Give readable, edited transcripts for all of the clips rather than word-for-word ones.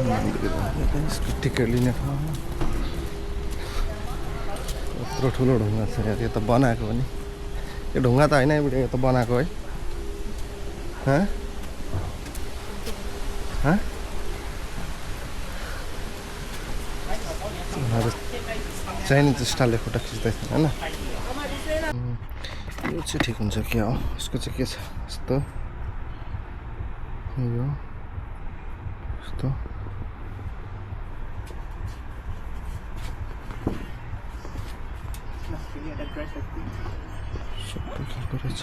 यसको टिकट लिने ठाउँ यत्रो ठुलो ढुङ्गा छ यार। यो त बनाएको हो नि, यो ढुङ्गा त होइन यो त बनाएको है। चाइनिज स्टाइलले फोटो खिच्दैछ होइन। यो चाहिँ ठिक हुन्छ क्या हो, यसको चाहिँ के छ यस्तो यो यस्तो सबै खालको रहेछ।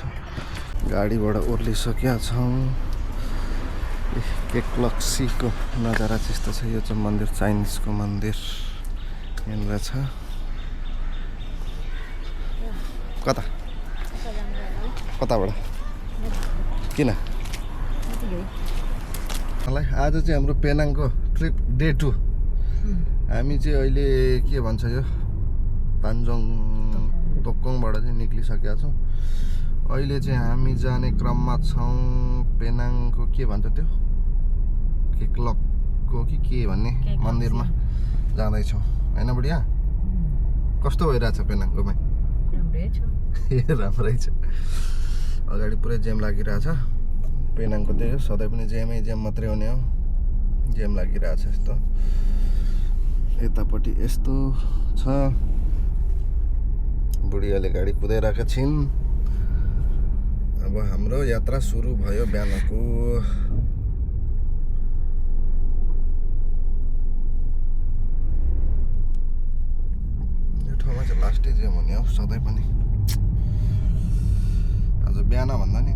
गाडीबाट ओर्लिसकेका छौँ। केक्लक्सीको नजारा चाहिँ यस्तो छ। यो चाहिँ मन्दिर, चाइनिजको मन्दिर यहाँनिर छ। कताबाट किन मलाई आज चाहिँ हाम्रो पेनाङको ट्रिप डे 2। हामी चाहिँ अहिले के भन्छ यो तान्जोङ तोक्कोङबाट चाहिँ निक्लिसकेका छौँ। अहिले चाहिँ हामी जाने क्रममा छौँ पेनाङको के भन्छ त्यो केक्लकको कि के भन्ने मन्दिरमा जाँदैछौँ होइन बुढिया। कस्तो भइरहेछ पेनाङकोमा? राम्रै छ। अगाडि पुरै जेम लागिरहेछ। पेनाङको त्यही हो, सधैँ पनि जेमै जेम मात्रै हुने हो। जेम लागिरहेछ यस्तो। यतापट्टि यस्तो छ। बुढियाले गाडी कुदाइरहेका छिन्। अब हाम्रो यात्रा सुरु भयो बिहानको। यो ठाउँमा चाहिँ लास्टै जेम हुने हो सधैँ पनि। आज बिहान भन्दा नि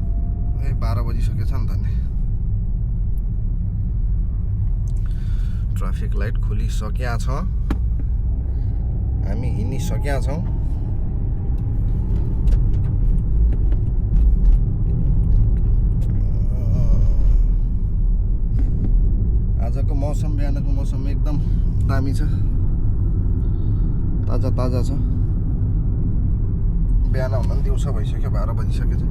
12 बजिसकेछ नि त नि। ट्राफिक लाइट खोलिसकेका छ। हामी हिँडिसकेका छौँ। आजको मौसम, बिहानको मौसम एकदम दामी छ, ताजा ताजा छ। बिहान भन्दा पनि दिउँसो भइसक्यो, 12 बजिसकेछ।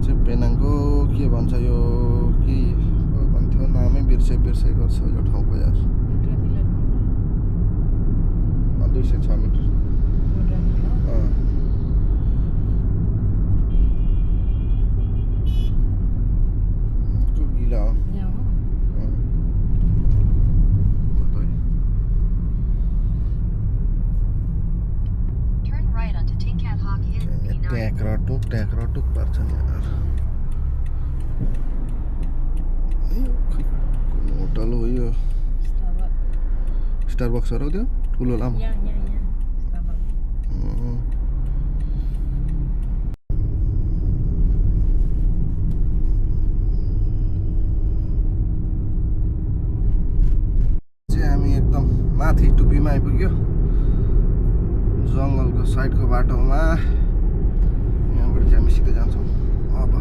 चाहिँ पेनाङको के भन्छ यो के भन्थ्यो नामै बिर्से गर्छ यो ठाउँको यार। 206 मिटर। गिला हो। ट्याक्राटुक पर्छ नि यार। होटल हो यो, स्टारबक्स हो त्यो ठुलो लामो। चाहिँ हामी एकदम माथि टुप्पीमा आइपुग्यो। जङ्गलको साइडको बाटोमा हामी सिधै जान्छौँ। अब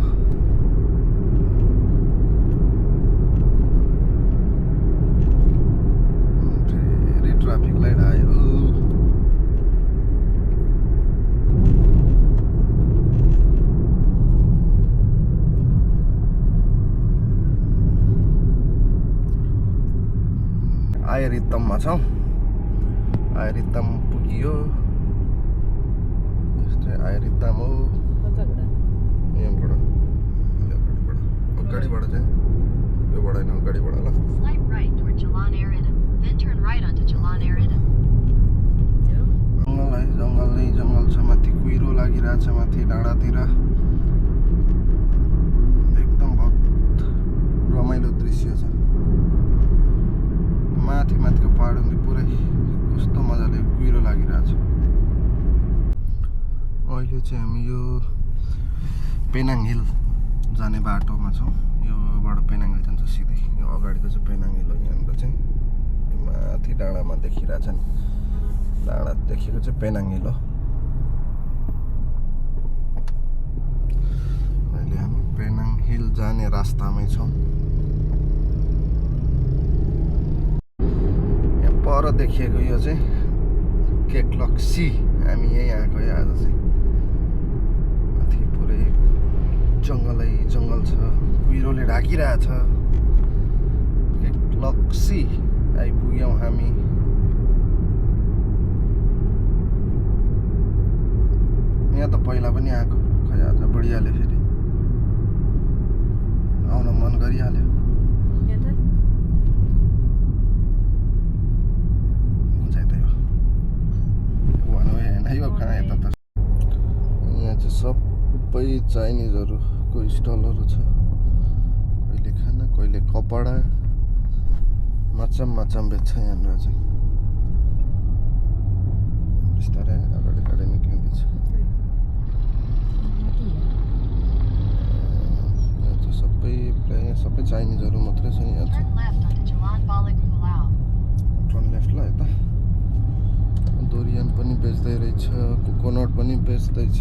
फेरि ट्राफिक लाइट आयो। आयरित्तममा छौँ। आयरित्तम पुगियो। यस्तै आयरित्तम हो। गाडीबाट चाहिँ योबाट होइन, गाडीबाट ल। जङ्गल नै जङ्गल छ। माथि कुहिरो लागिरहेछ, माथि डाँडातिर एकदम बहुत रमाइलो दृश्य छ। माथिको पहाड हुँदै पुरै कस्तो मजाले कुहिरो लागिरहेछ। अहिले चाहिँ हामी यो पेनाङ हिल जाने बाटोमा छौँ। योबाट पेनाङ हिल जान्छ सिधै। यो अगाडिको चाहिँ पेनाङ हिल हो। यहाँनिर चाहिँ माथि डाँडामा देखिरहेछ नि, डाँडा देखेको चाहिँ पेनाङ हिल हो। अहिले हामी पेनाङ हिल जाने रास्तामै छौँ। यहाँ पर देखिएको यो चाहिँ केक्लक्सी। हामी यहीँ आएको है आज चाहिँ। माथि पुरै जङ्गलै जङ्गल छ, कुहिरोले ढाकिरहेछ। लक्सी आइपुग्यौँ हामी। यहाँ त पहिला पनि आएको, खै आज बढिहाल्यो, फेरि आउन मन गरिहाल्यो। यो कहाँ यता त यहाँ चाहिँ सबै चाइनिजहरूको स्टलहरू छ। कहिले खाना, कहिले कपडा, माछाम बेच्छ यहाँनिर चाहिँ। बिस्तारै अगाडि निक्लिँदैछ। यहाँ चाहिँ सबै चाइनिजहरू मात्रै छ यहाँ चाहिँ। टर्न लेफ्ट ल यता। डोरियन पनि बेच्दै रहेछ, कोकोनट पनि बेच्दैछ,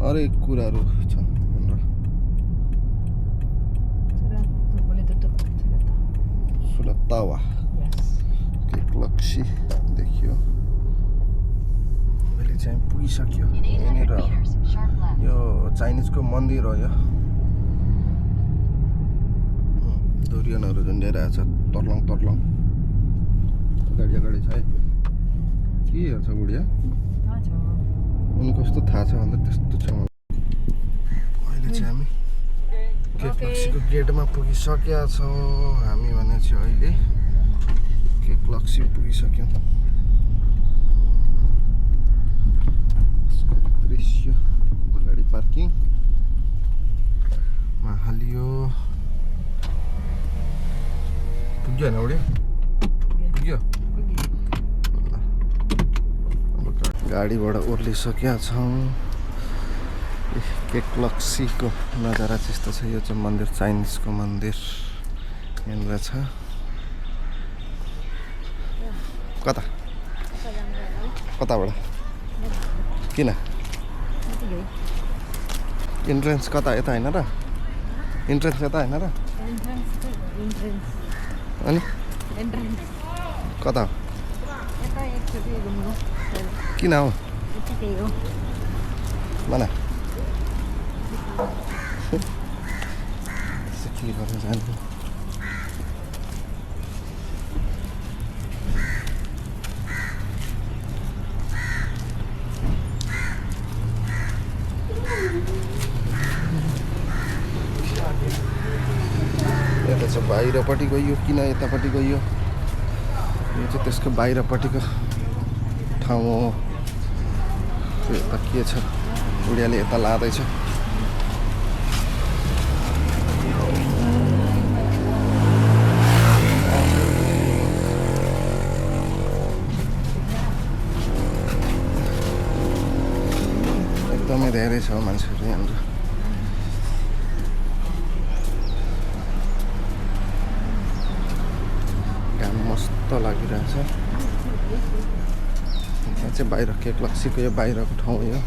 हरेक कुराहरू छ। सुलतावा केक लक्सी देखियो। अहिले चाहिँ पुगिसक्यो। यहाँनिर यो चाइनिजको मन्दिर हो। यो डोरियनहरू झुन्डिरहेछ तर्लङ। अगाडि छ है। के हेर्छ बुढिया? उनी कस्तो थाहा छ भन्दा त्यस्तो छ। अहिले चाहिँ हामी केक लक्सीको गेटमा पुगिसकेका छौँ। हामी भने चाहिँ अहिले केक लक्सी पुगिसक्यौँ। दृश्य गाडी पार्किङमा हालियो। पुग्यो होइन बुढिया? पुग्यो। गाडीबाट ओर्लिसकेका छौँ। केक लक्सीको नजारा चाहिँ यस्तो छ। यो चाहिँ मन्दिर, चाइनिजको मन्दिर यहाँनिर छ। कताबाट? किन? इन्ट्रेन्स कता? यता होइन र? इन्ट्रेन्स यता होइन र? अनि कता? किन हो? mana? Sekali orang sana. यता चाहिँ बाहिरपट्टि गयो, किन यतापट्टि गयो? यो चाहिँ त्यसको बाहिरपट्टिको ठाउँ हो। यता के छ? बुढियाले यता लाँदैछ। एकदमै धेरै छ मान्छेहरू यहाँनिर। घाम मस्त लागिरहेछ। यहाँ चाहिँ बाहिर केक लक्सीको यो बाहिरको ठाउँ हो।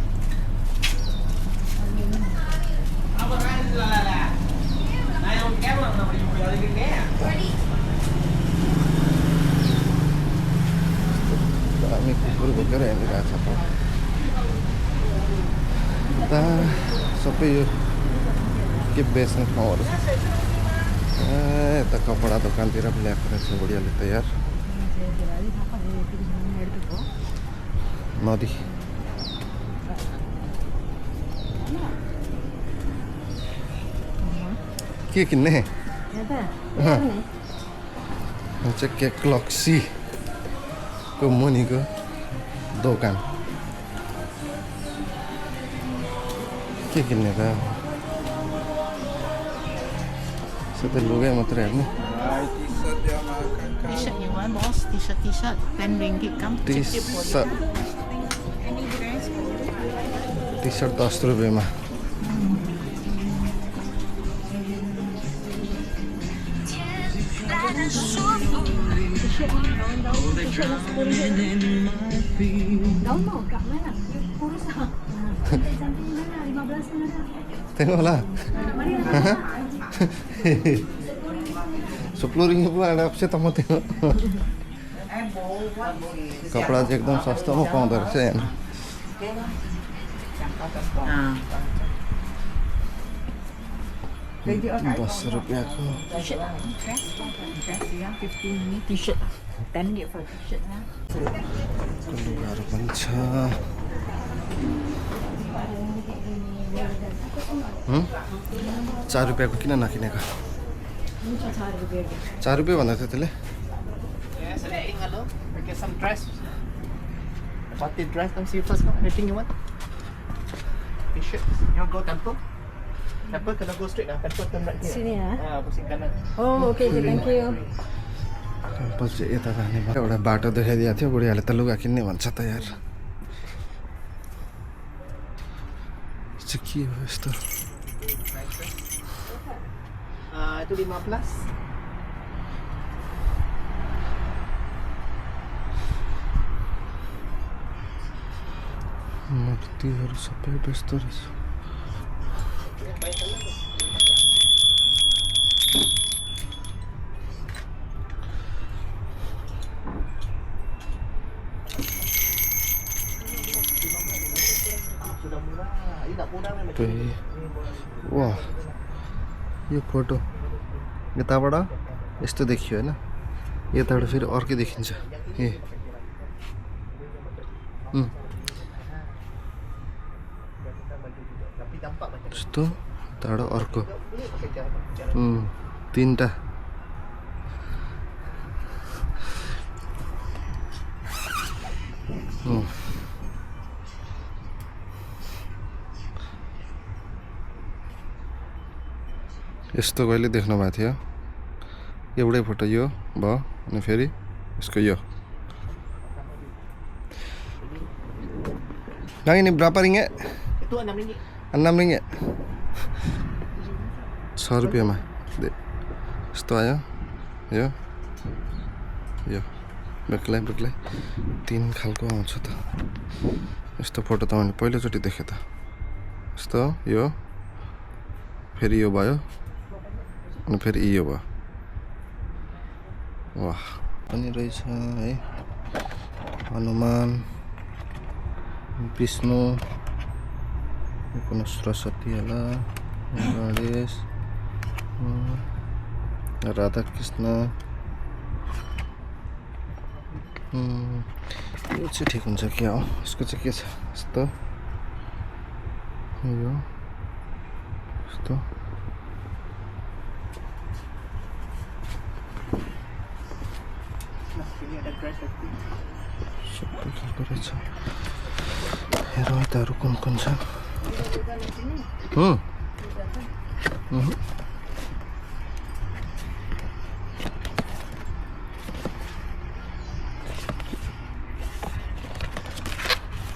हामी कुकुर बोकेर हिँडिरहेछ त सबै यो के बेच्ने ठाउँहरू। यता कपडा दोकानतिर पनि ल्याएको रहेछ बुढियाले त यार। नदी के किन्ने? चाहिँ केक लक्सीको मुनिको दोकान। के किन्ने त? सबै लुगा मात्रै हेर्ने। T-shirt you want, boss? T-shirt, 10 ringgit come. T-shirt 10 रुपियाँमा। Tengok lah. 10 ringgit pun ada opsi tamu tengok. कपडा चाहिँ एकदम सस्तोमा पाउँदो रहेछ यहाँ। Ah. 10 रुपियाँको T-shirt lah. Dress ya, 15 ni T-shirt. 10 ringgit for T-shirt lah. लुगाहरू पनि छ 4 रुपियाँको किन नकिनेको 4 रुपियाँ भन्दा थियो त्यसले Yes, anything hello? We get some dress. What the dress? Let me see first. Anything you want? T-shirt. You want go temple? Temple kena go straight lah. Temple turn right here. Sini ya? Pusing kanan. Oh, okay, thank you. Temple चाहिँ यता जाने भयो एउटा बाटो देखाइदिएको थियो बुढीहरूले त लुगा किन्ने भन्छ त यार चाहिँ के हो यस्तो Itu 15. मूर्तिहरू सबै व्यस्त रहेछ Sudah murah. Ini tak murah memang. वा यो फोटो यताबाट यस्तो देखियो होइन यताबाट फेरि अर्कै देखिन्छ ए Tapi nampak macam यस्तो यताबाट अर्को तिनवटा यस्तो कहिले देख्नु भएको थियो एउटै फोटो यो भयो अनि फेरि यसको यो नागिनी berapa ringgit? itu 6 ringgit. 6 ringgit 6 रुपियाँमा यस्तो आयो यो यो बेग्लै बेग्लै 3 खालको आउँछ त यस्तो फोटो त मैले पहिलोचोटि देखेँ त यस्तो यो फेरि यो भयो अनि फेरि यो भयो वाह पनि रहेछ है हनुमान विष्णु कुन सरस्वती होला गणेश राधा कृष्ण यो चाहिँ ठिक हुन्छ क्या हो यसको चाहिँ के छ यस्तो यो यस्तो Ini ada dress lagi. सबै खालको रहेछ हेर यताहरू कुन कुन छ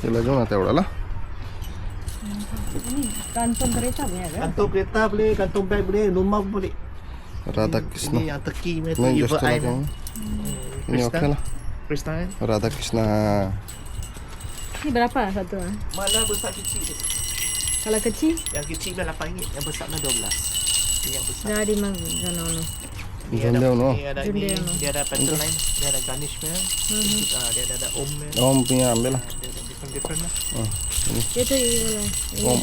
त्यसलाई जाउँ न त्यहाँबाट ल Kantong kereta punya ada? Kantong kereta boleh, kantong bag boleh, rumah pun boleh. Radha Krishna Ini yang teki punya tu, Main evil जस्तो eye. लगाउँ ini oke lah Kristen. Radha Krishna Ini berapa satu? Mana besar kecil tu? Kalau kecil, Yang kecil dah 8 ringgit, yang besar dah 12. Ini yang besar. dari mana? Janono. Ni Zondeau, no? Ni ada ini, Zondeau. dia ada pencil line, dia ada Ganesh punya. Dia ada Om punya. om punya ambil lah Dia ada different lah. Itu ini. om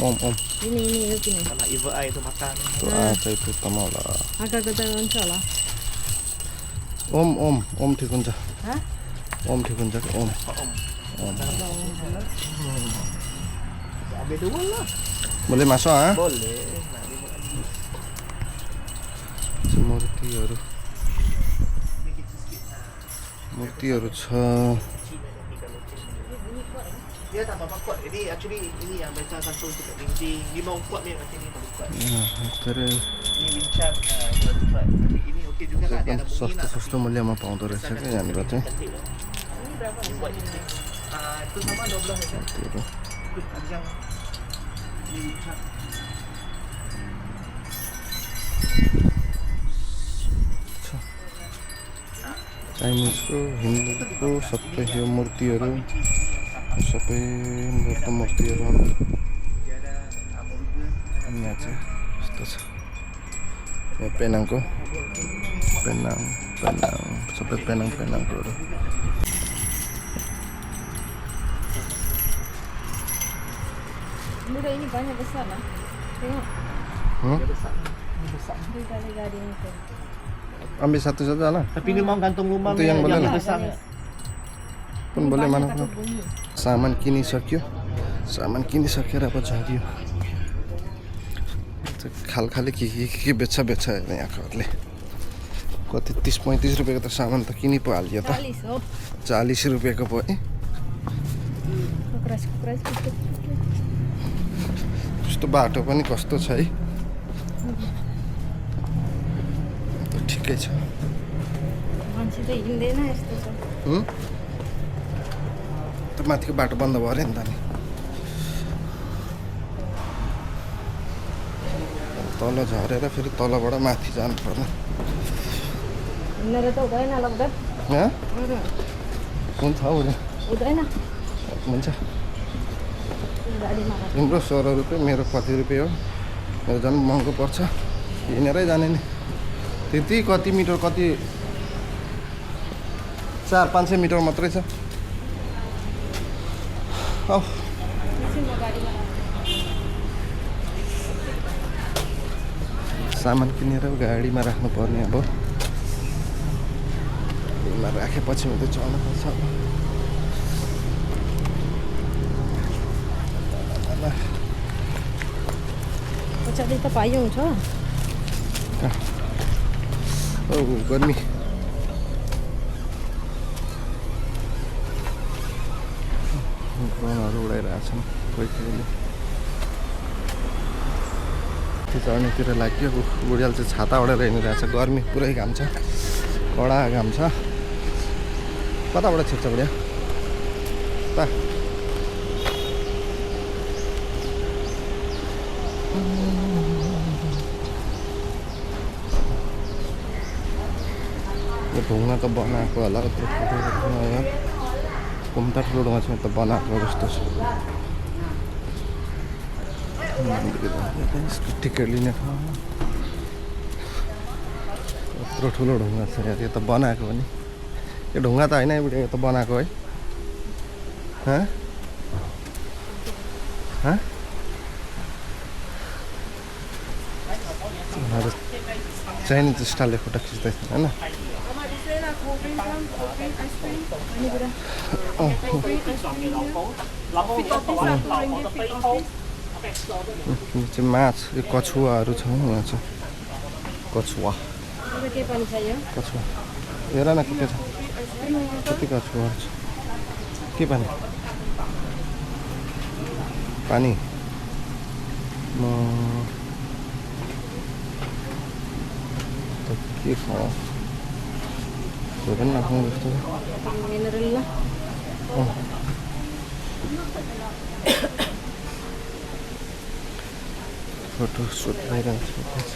Ini itu ini. Kalau evil eye tu makan. tu saya pertama lah Agak kita lancar lah. om ठिक हुन्छ Hah? om ठिक हुन्छ कि om Ambil dua lah. boleh masuk ah Boleh. Nak dia मूर्तिहरू मूर्तिहरू छ Dia tak berapa kuat. Jadi actually ini yang bincang satu untuk dinding. Dia mau kuat ni macam ni baru kuat. तर Ini bincang baru kuat. Tapi ini okey juga lah. Dia ada bunyi सस्तो nak. सस्तो मूल्यमा पाउँदो रहेछ क्या यहाँनिर चाहिँ Cantik lah. Ini berapa? Buat ini. Itu sama 12 aja. मूर्तिहरू Itu panjang. Ini bincang. चाइनिजको हिन्दूको सबै यो मूर्तिहरू सबै हिन्दूको मूर्तिहरू Dia ada muruga. यहाँ चाहिँ यस्तो छ यहाँ पेनाङको पेनाङ सबै पेनाङकोहरू Murah ini banyak besar lah. Tengok. Hmm? Dia besar. Dia besar. Dia kali garing itu. Ambil satu saja lah. Tapi ni mau gantung rumah Itu yang boleh lah. besar. Pun boleh mana pun. सामान किनिसक्यो सामान किनिसकेर अब झऱ्यो खालखाले के बेच्छ हेर्ने यहाँकोहरूले कति 30-35 रुपियाँको त सामान त किनि पो हाल्यो त 40 हो. 40 रुपियाँको पो है Keras gitu. त्यस्तो बाटो पनि कस्तो छ है ठिकै छ मान्छे त हिँड्दैन यस्तो छ. त माथिको बाटो बन्द भयो अरे नि त नि तल झरेर फेरि तलबाट माथि जानु पर्ने हिँडेर त हुँदैन होला उता. हँ हुन्छ हुँदैन हुँदैन. हुन्छ गाडीमा तिम्रो 16 रुपियाँ मेरो कति रुपियाँ हो मेरो झन् महँगो पर्छ हिँडेरै जाने नि त्यति कति मिटर कति 400-500 मिटर मात्रै छ औ सामान किनेर गाडीमा राख्नुपर्ने अब गाडीमा राखेपछि मात्रै चल्नु पर्छ पछाडि त पाइयो छ. औ गर्मी ड्रोनहरू उडाइरहेछन् कोही कोहीले त्यो चढ्नेतिर लाग्यो बुढियाल चाहिँ छाता ओढेर हिँडिरहेछ गर्मी पुरै घाम छ कडा घाम छ कताबाट छिर्छ बुढिया ता यो ढुङ्गा त बनाएको होला यत्रो ठुलो कुम्टा रोडमा चाहिँ त बनाएको जस्तो छ टिकट लिने ठाउँ यत्रो ठुलो ढुङ्गा छ यहाँ यो त बनाएको हो नि यो ढुङ्गा त होइन बुढी यो त बनाएको है हँ हँ चाइनिज स्टाइलले फोटो खिच्दैछ होइन यो चाहिँ माछ यो कछुवाहरू छ यहाँ चाहिँ कछुवा के पनि चाहियो. कछुवा हेर न के छ कति कछुवाहरू छ के पानी पानी के खाऊ हेर न खाउँ जस्तो मिनरल ल. फोटो सुट भइरहेको छ